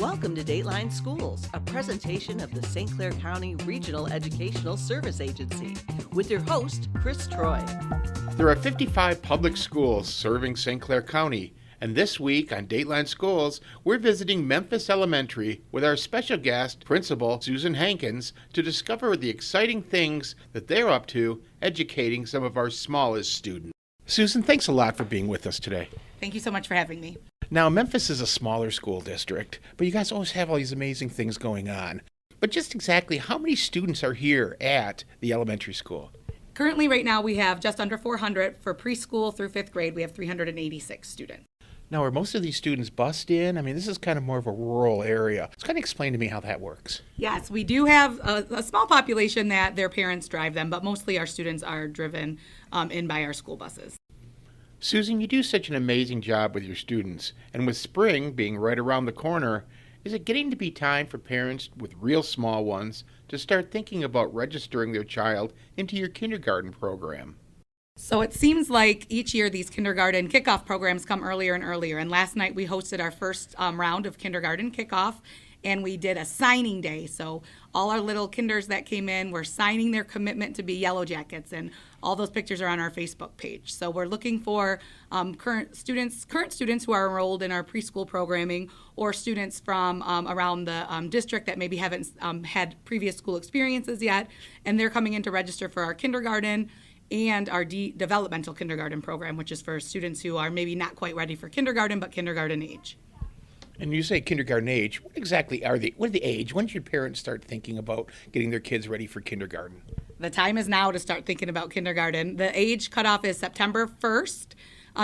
Welcome to Dateline Schools, a presentation of the St. Clair County Regional Educational Service Agency, with your host, Chris Troy. There are 55 public schools serving St. Clair County, and this week on Dateline Schools, we're visiting Memphis Elementary with our special guest, Principal Susan Hankins, to discover the exciting things that they're up to educating some of our smallest students. Susan, thanks a lot for being with us today. Thank you so much for having me. Now, Memphis is a smaller school district, but you guys always have all these amazing things going on. But just exactly how many students are here at the elementary school? Currently, right now, we have just under 400 for preschool through 5th grade. We have 386 students. Now, are most of these students bused in? I mean, this is kind of more of a rural area. So kind of explain to me how that works. Yes, we do have a small population that their parents drive them, but mostly our students are driven in by our school buses. Susan, you do such an amazing job with your students, and with spring being right around the corner, is it getting to be time for parents with real small ones to start thinking about registering their child into your kindergarten program? So it seems like each year these kindergarten kickoff programs come earlier and earlier, and last night we hosted our first round of kindergarten kickoff, and we did a signing day. So all our little kinders that came in were signing their commitment to be Yellow Jackets, and all those pictures are on our Facebook page. So we're looking for current students who are enrolled in our preschool programming, or students from around the district that maybe haven't had previous school experiences yet, and they're coming in to register for our kindergarten and our developmental kindergarten program, which is for students who are maybe not quite ready for kindergarten, but kindergarten age. And you say kindergarten age. What exactly are they? What are the age? When should parents start thinking about getting their kids ready for kindergarten? The time is now to start thinking about kindergarten. The age cutoff is September 1st.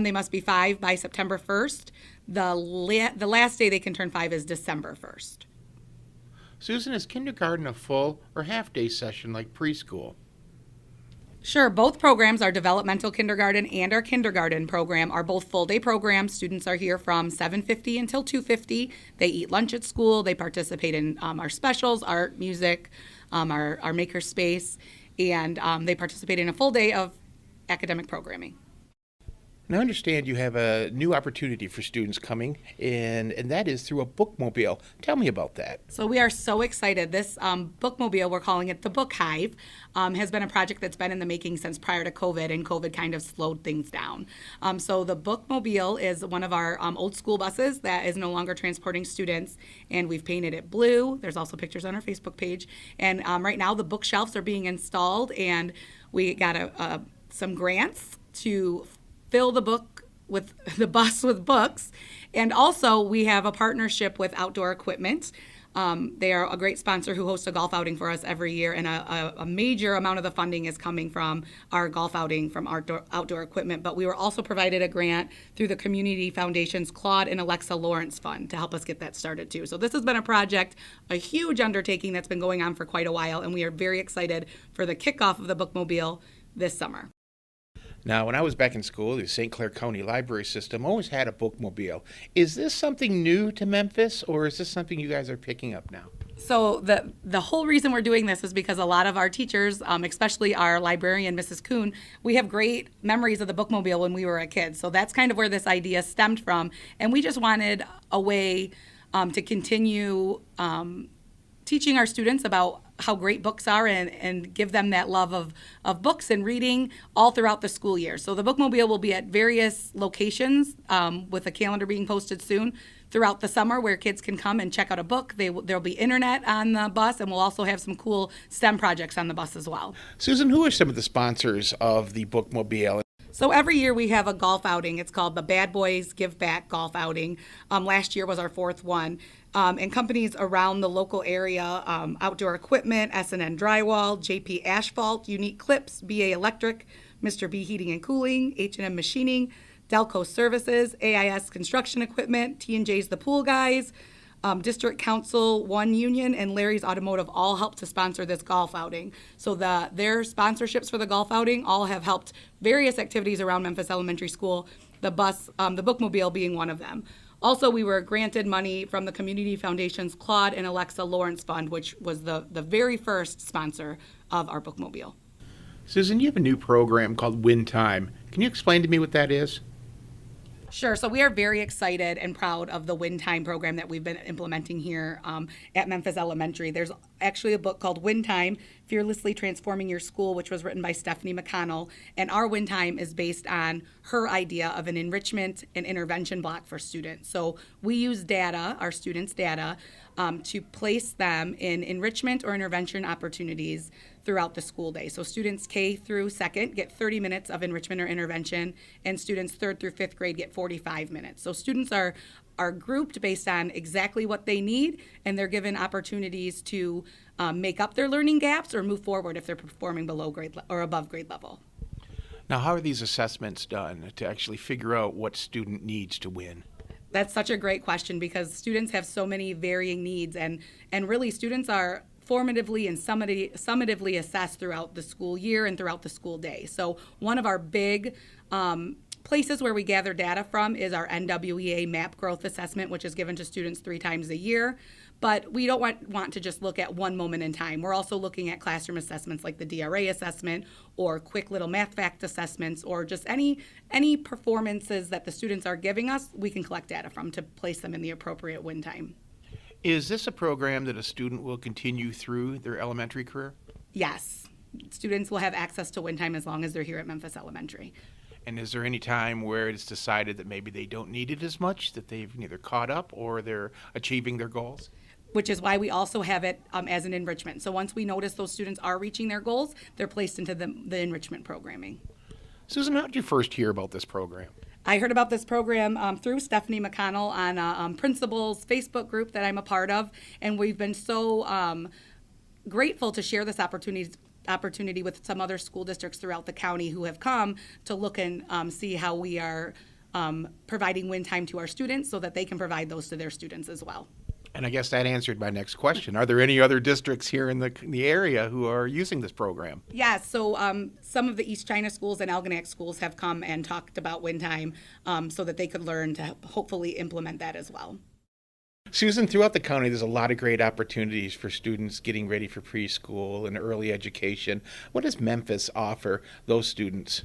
They must be 5 by September 1st. The last day they can turn 5 is December 1st. Susan, is kindergarten a full or half-day session like preschool? Sure, both programs, our developmental kindergarten and our kindergarten program, are both full-day programs. Students are here from 7:50 until 2:50. They eat lunch at school. They participate in our specials, art, music, our maker space, and they participate in a full day of academic programming. Now, I understand you have a new opportunity for students coming, and that is through a bookmobile. Tell me about that. So we are so excited. This bookmobile, we're calling it the Book Hive, has been a project that's been in the making since prior to COVID, and COVID kind of slowed things down. So the bookmobile is one of our old school buses that is no longer transporting students, and we've painted it blue. There's also pictures on our Facebook page. And right now the bookshelves are being installed, and we got some grants to fill the bus with books. And also we have a partnership with Outdoor Equipment. They are a great sponsor who hosts a golf outing for us every year, and a major amount of the funding is coming from our golf outing from Outdoor Equipment. But we were also provided a grant through the Community Foundation's Claude and Alexa Lawrence Fund to help us get that started too. So this has been a project, a huge undertaking that's been going on for quite a while, and we are very excited for the kickoff of the bookmobile this summer. Now, when I was back in school, the St. Clair County Library System always had a bookmobile. Is this something new to Memphis, or is this something you guys are picking up now? So the whole reason we're doing this is because a lot of our teachers, especially our librarian, Mrs. Kuhn, we have great memories of the bookmobile when we were a kid. So that's kind of where this idea stemmed from. And we just wanted a way to continue teaching our students about how great books are and give them that love of books and reading all throughout the school year. So the bookmobile will be at various locations with a calendar being posted soon throughout the summer where kids can come and check out a book. There'll be internet on the bus, and we'll also have some cool STEM projects on the bus as well. Susan, who are some of the sponsors of the bookmobile? So every year we have a golf outing. It's called the Bad Boys Give Back Golf Outing. Last year was our 4th one. And companies around the local area, Outdoor Equipment, S&N Drywall, JP Asphalt, Unique Clips, BA Electric, Mr. B Heating and Cooling, H&M Machining, Delco Services, AIS Construction Equipment, T&J's The Pool Guys, District Council, One Union, and Larry's Automotive all helped to sponsor this golf outing. So their sponsorships for the golf outing all have helped various activities around Memphis Elementary School, the bookmobile being one of them. Also, we were granted money from the Community Foundation's Claude and Alexa Lawrence Fund, which was the very first sponsor of our bookmobile. Susan, you have a new program called Win Time. Can you explain to me what that is? Sure. So we are very excited and proud of the Win Time program that we've been implementing here at Memphis Elementary. There's actually a book called Win Time, Fearlessly Transforming Your School, which was written by Stephanie McConnell. And our Win Time is based on her idea of an enrichment and intervention block for students. So we use data, our students' data, to place them in enrichment or intervention opportunities throughout the school day. So students K through second get 30 minutes of enrichment or intervention, and students third through fifth grade get 45 minutes. So students are grouped based on exactly what they need, and they're given opportunities to make up their learning gaps or move forward if they're performing below grade or above grade level. Now, how are these assessments done to actually figure out what student needs to win? That's such a great question because students have so many varying needs, and really students are formatively and summatively assessed throughout the school year and throughout the school day. So one of our big places where we gather data from is our NWEA MAP growth assessment, which is given to students 3 times a year. But we don't want to just look at one moment in time. We're also looking at classroom assessments like the DRA assessment or quick little math fact assessments or just any performances that the students are giving us, we can collect data from to place them in the appropriate win time. Is this a program that a student will continue through their elementary career? Yes. Students will have access to win time as long as they're here at Memphis Elementary. And is there any time where it's decided that maybe they don't need it as much, that they've neither caught up or they're achieving their goals? Which is why we also have it as an enrichment. So once we notice those students are reaching their goals, they're placed into the enrichment programming. Susan, how did you first hear about this program? I heard about this program through Stephanie McConnell on a principals Facebook group that I'm a part of, and we've been so grateful to share this opportunity with some other school districts throughout the county who have come to look and see how we are providing win time to our students so that they can provide those to their students as well. And I guess that answered my next question. Are there any other districts here in the area who are using this program? Yeah, so some of the East China schools and Algonac schools have come and talked about win time so that they could learn to hopefully implement that as well. Susan, throughout the county, there's a lot of great opportunities for students getting ready for preschool and early education. What does Memphis offer those students?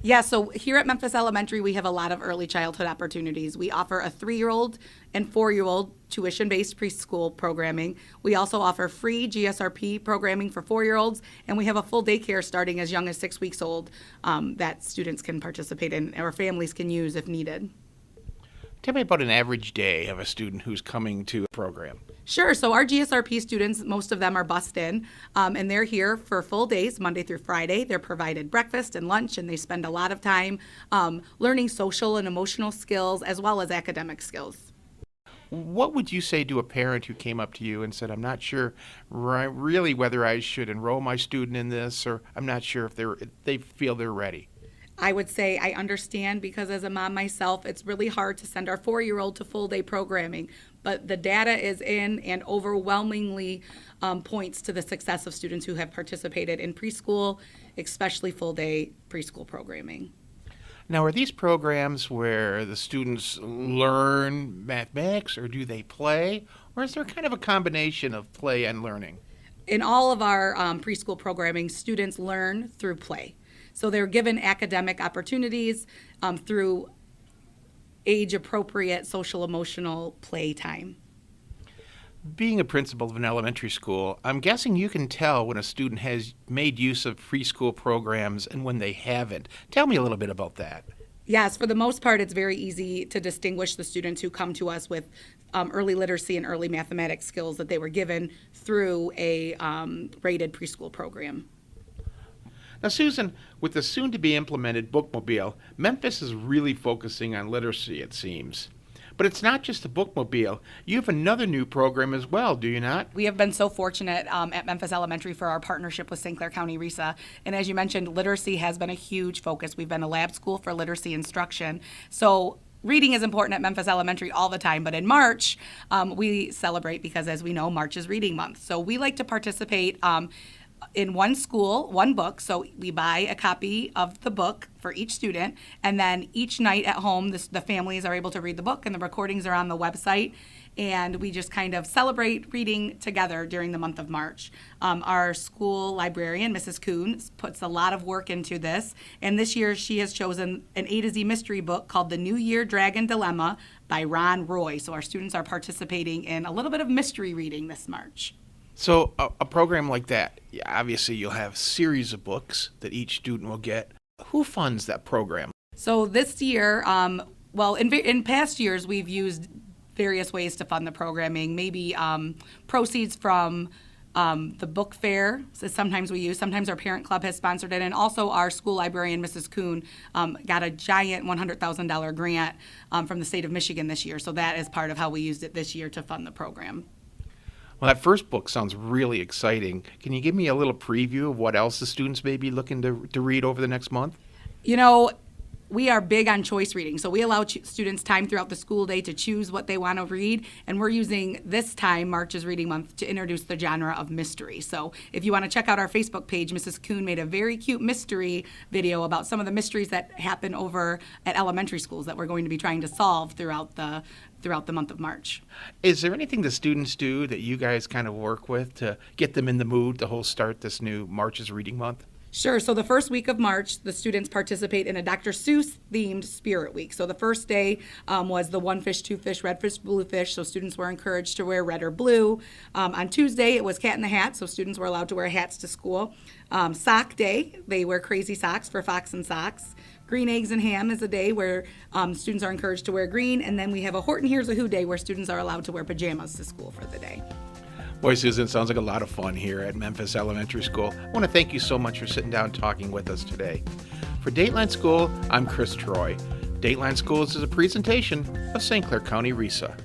Yeah, so here at Memphis Elementary, we have a lot of early childhood opportunities. We offer a 3-year-old and 4-year-old tuition-based preschool programming. We also offer free GSRP programming for 4-year-olds, and we have a full daycare starting as young as 6 weeks old that students can participate in or families can use if needed. Tell me about an average day of a student who's coming to a program. Sure. So our GSRP students, most of them are bused in, and they're here for full days, Monday through Friday. They're provided breakfast and lunch, and they spend a lot of time learning social and emotional skills as well as academic skills. What would you say to a parent who came up to you and said, I'm not sure really whether I should enroll my student in this, or I'm not sure if they feel they're ready? I would say I understand because as a mom myself, it's really hard to send our 4-year-old to full day programming. But the data is in and overwhelmingly points to the success of students who have participated in preschool, especially full day preschool programming. Now, are these programs where the students learn mathematics, or do they play? Or is there kind of a combination of play and learning? In all of our preschool programming, students learn through play. So they're given academic opportunities through age-appropriate social-emotional play time. Being a principal of an elementary school, I'm guessing you can tell when a student has made use of preschool programs and when they haven't. Tell me a little bit about that. Yes, for the most part, it's very easy to distinguish the students who come to us with early literacy and early mathematics skills that they were given through a rated preschool program. Now, Susan, with the soon-to-be implemented bookmobile, Memphis is really focusing on literacy, it seems. But it's not just the bookmobile. You have another new program as well, do you not? We have been so fortunate at Memphis Elementary for our partnership with St. Clair County RESA. And as you mentioned, literacy has been a huge focus. We've been a lab school for literacy instruction. So reading is important at Memphis Elementary all the time, but in March, we celebrate because, as we know, March is Reading Month. So we like to participate in one school, one book. So we buy a copy of the book for each student, and then each night at home, the families are able to read the book, and the recordings are on the website. And we just kind of celebrate reading together during the month of March. Our school librarian, Mrs. Kuhn, puts a lot of work into this. And this year she has chosen an A to Z mystery book called The New Year Dragon Dilemma by Ron Roy. So our students are participating in a little bit of mystery reading this March. So a program like that, obviously you'll have a series of books that each student will get. Who funds that program? So this year, in past years, we've used various ways to fund the programming. Maybe proceeds from the book fair. So sometimes our parent club has sponsored it. And also our school librarian, Mrs. Kuhn, got a giant $100,000 grant from the state of Michigan this year. So that is part of how we used it this year to fund the program. Well, that first book sounds really exciting. Can you give me a little preview of what else the students may be looking to read over the next month? You know, we are big on choice reading, so we allow students time throughout the school day to choose what they want to read, and we're using this time, March's Reading Month, to introduce the genre of mystery. So if you want to check out our Facebook page, Mrs. Kuhn made a very cute mystery video about some of the mysteries that happen over at elementary schools that we're going to be trying to solve throughout the month of March. Is there anything the students do that you guys kind of work with to get them in the mood to start this new March's Reading Month? Sure. So the first week of March, the students participate in a Dr. Seuss themed Spirit Week. So the first day was the one fish, two fish, red fish, blue fish. So students were encouraged to wear red or blue. On Tuesday, it was Cat in the Hat. So students were allowed to wear hats to school. Sock Day, they wear crazy socks for Fox and Socks. Green Eggs and Ham is a day where students are encouraged to wear green. And then we have a Horton Hears a Who Day where students are allowed to wear pajamas to school for the day. Boy, Susan, sounds like a lot of fun here at Memphis Elementary School. I want to thank you so much for sitting down and talking with us today. For Dateline School, I'm Chris Troy. Dateline Schools is a presentation of St. Clair County RESA.